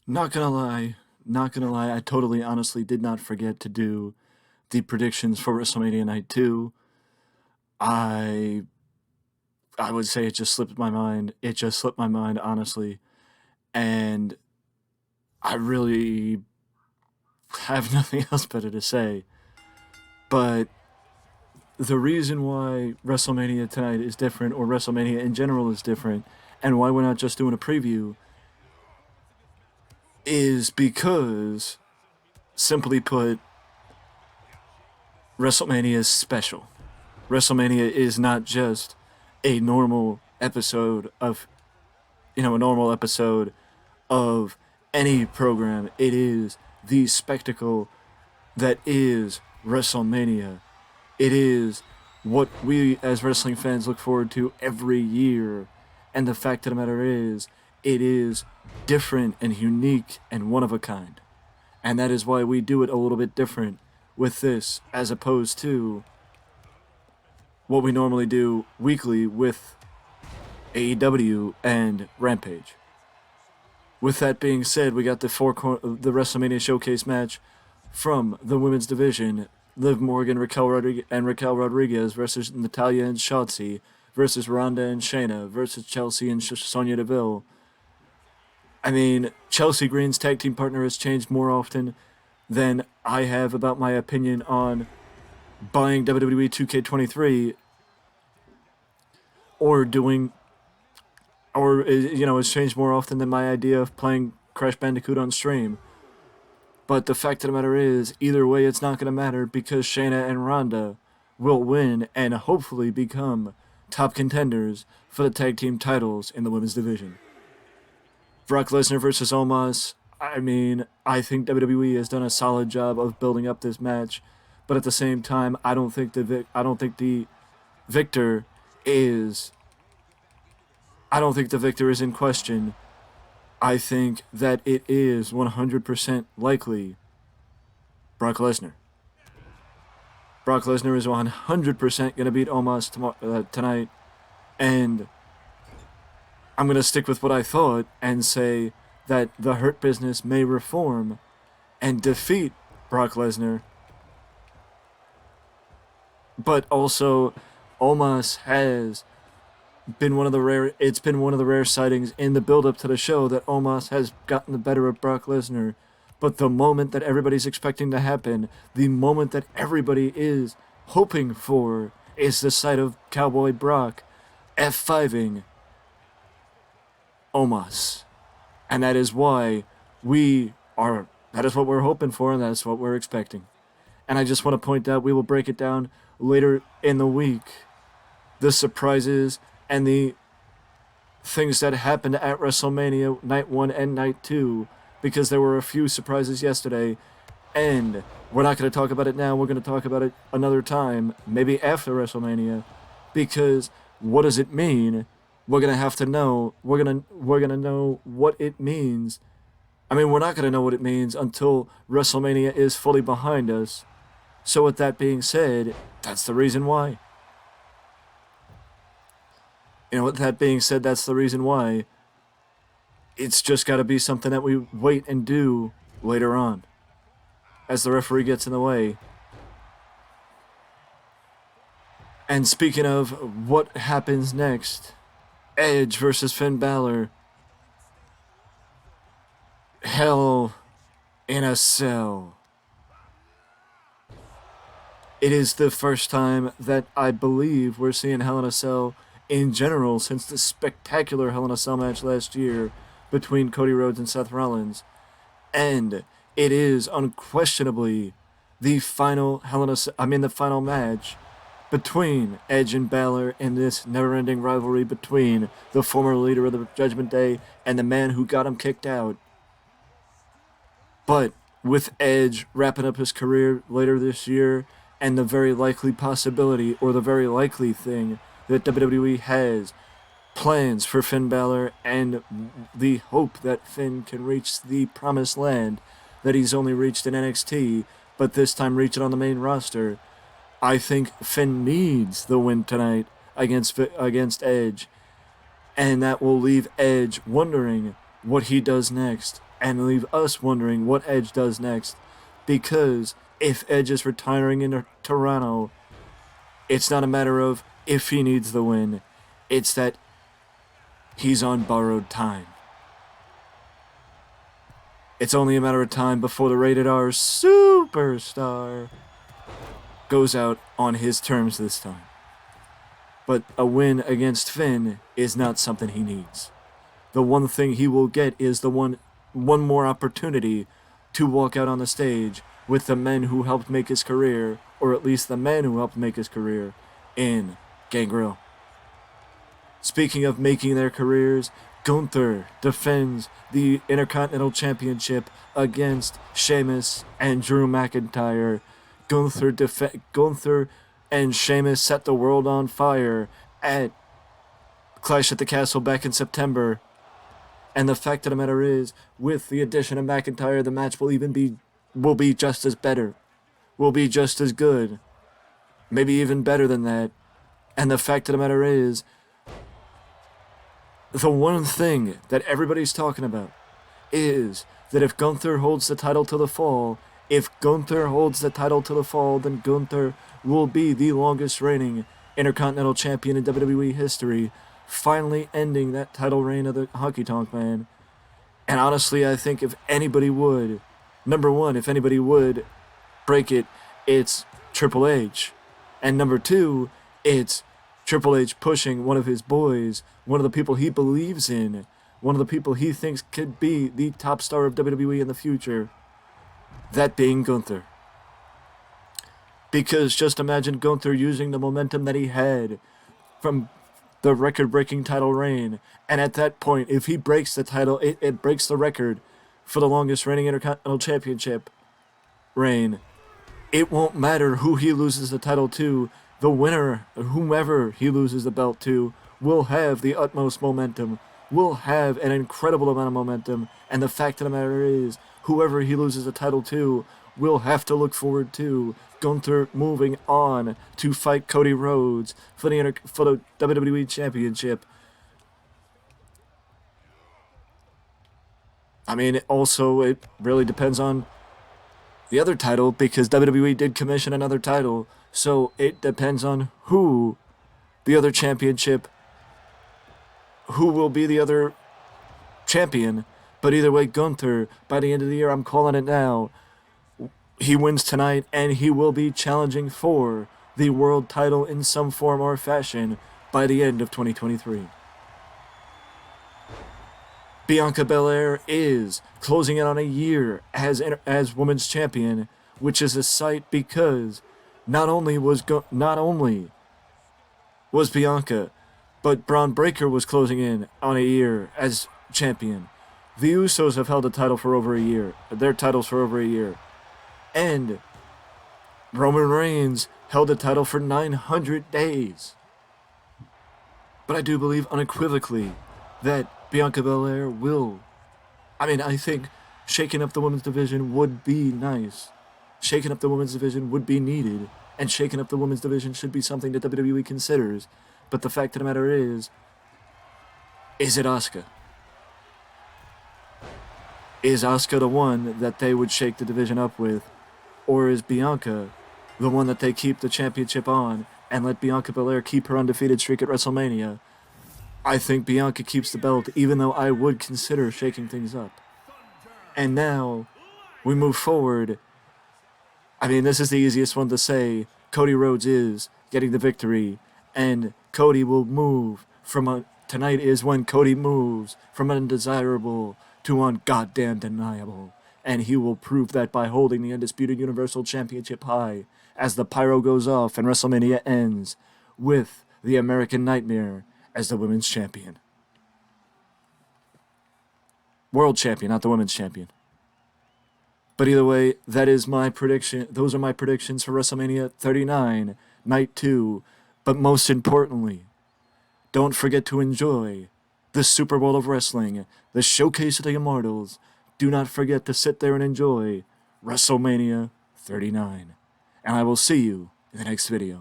Not gonna lie, I totally honestly did not forget to do the predictions for WrestleMania Night 2. I I would say it just slipped my mind. It just slipped my mind, honestly. And I really have nothing else better to say. But the reason why WrestleMania tonight is different, or WrestleMania in general is different, and why we're not just doing a preview, is because, simply put, WrestleMania is special. WrestleMania is not just a normal episode of, a normal episode of any program. It is the spectacle that is WrestleMania. It is what we as wrestling fans look forward to every year. And the fact of the matter is, it is different and unique and one of a kind. And that is why we do it a little bit different with this as opposed to what we normally do weekly with AEW and Rampage. With that being said, we got the the WrestleMania Showcase match from the women's division. Liv Morgan, Raquel Rodriguez versus Natalia and Shotzi versus Ronda and Shayna versus Chelsea and Sonya Deville. I mean, Chelsea Green's tag team partner has changed more often than I have about my opinion on buying WWE 2K23 or doing, or has changed more often than my idea of playing Crash Bandicoot on stream. But the fact of the matter is, either way, it's not going to matter because Shayna and Ronda will win and hopefully become top contenders for the tag team titles in the women's division. Brock Lesnar versus Omos. I mean, I think WWE has done a solid job of building up this match, but at the same time, I don't think the victor is. I don't think the victor is in question. I think that it is 100% likely Brock Lesnar. Brock Lesnar is 100% going to beat Omos tonight, and I'm going to stick with what I thought and say that the Hurt Business may reform and defeat Brock Lesnar, but also Omos has been one of the rare sightings in the build up to the show that Omos has gotten the better of Brock Lesnar. But the moment that everybody's expecting to happen, the moment that everybody is hoping for, is the sight of Cowboy Brock F5ing Omos. And that is why that is what we're hoping for, and that's what we're expecting. And I just want to point out, we will break it down later in the week. The surprises and the things that happened at WrestleMania Night 1 and Night 2, because there were a few surprises yesterday, and we're not going to talk about it now, we're going to talk about it another time, maybe after WrestleMania, because what does it mean? We're going to have to know, we're going to know what it means. I mean, we're not going to know what it means until WrestleMania is fully behind us. So with that being said, that's the reason why. With that being said, that's the reason why. It's just got to be something that we wait and do later on, as the referee gets in the way. And speaking of what happens next, Edge versus Finn Balor. Hell in a Cell. It is the first time that I believe we're seeing Hell in a Cell in general since the spectacular Hell in a Cell match last year between Cody Rhodes and Seth Rollins. And it is unquestionably the final the final match between Edge and Balor in this never-ending rivalry between the former leader of the Judgment Day and the man who got him kicked out. But with Edge wrapping up his career later this year, and the very likely possibility, or the very likely thing, that WWE has plans for Finn Balor and the hope that Finn can reach the promised land that he's only reached in NXT, but this time reach it on the main roster, I think Finn needs the win tonight against Edge, and that will leave Edge wondering what he does next. and leave us wondering what Edge does next. Because if Edge is retiring in Toronto, it's not a matter of if he needs the win, it's that he's on borrowed time. It's only a matter of time before the rated R superstar goes out on his terms this time. But a win against Finn is not something he needs. The one thing he will get is the one more opportunity to walk out on the stage with the men who helped make his career, or at least the men who helped make his career, in Gangrel. Speaking of making their careers, Gunther defends the Intercontinental Championship against Sheamus and Drew McIntyre. Gunther and Sheamus set the world on fire at Clash at the Castle back in September. And the fact of the matter is, with the addition of McIntyre, the match will be just as better. Will be just as good. Maybe even better than that. And the fact of the matter is, the one thing that everybody's talking about is that if Gunther holds the title to the fall, then Gunther will be the longest reigning Intercontinental Champion in WWE history, finally ending that title reign of the Honky Tonk Man. And honestly, I think if anybody would break it, it's Triple H. And number two, it's Triple H pushing one of his boys, one of the people he believes in, one of the people he thinks could be the top star of WWE in the future, that being Gunther. Because just imagine Gunther using the momentum that he had from the record-breaking title reign, and at that point, if he breaks the title, it breaks the record for the longest reigning Intercontinental Championship reign. It won't matter who he loses the title to. The winner, whomever he loses the belt to, will have the utmost momentum, will have an incredible amount of momentum, and the fact of the matter is, whoever he loses the title to will have to look forward to Gunther moving on to fight Cody Rhodes for the WWE Championship. I mean, it really depends on the other title, because WWE did commission another title, so it depends on who will be the other champion. But either way, Gunther, by the end of the year, I'm calling it now, he wins tonight, and he will be challenging for the world title in some form or fashion by the end of 2023. Bianca Belair is closing in on a year as women's champion, which is a sight because not only was Bianca, but Braun Breaker was closing in on a year as champion. The Usos have held their titles for over a year, and Roman Reigns held the title for 900 days. But I do believe unequivocally that Bianca Belair will. I think shaking up the women's division would be nice. Shaking up the women's division would be needed, and shaking up the women's division should be something that WWE considers. But the fact of the matter is it Asuka? Is Asuka the one that they would shake the division up with? Or is Bianca the one that they keep the championship on and let Bianca Belair keep her undefeated streak at WrestleMania? I think Bianca keeps the belt, even though I would consider shaking things up. And now, we move forward. This is the easiest one to say. Cody Rhodes is getting the victory, and Cody will move tonight is when Cody moves from undesirable to ungoddamn deniable. And he will prove that by holding the Undisputed Universal Championship high as the pyro goes off and WrestleMania ends with the American Nightmare as the women's champion. World champion, not the women's champion. But either way, that is my prediction. Those are my predictions for WrestleMania 39, Night 2. But most importantly, don't forget to enjoy the Super Bowl of Wrestling, the Showcase of the Immortals. Do not forget to sit there and enjoy WrestleMania 39. And I will see you in the next video.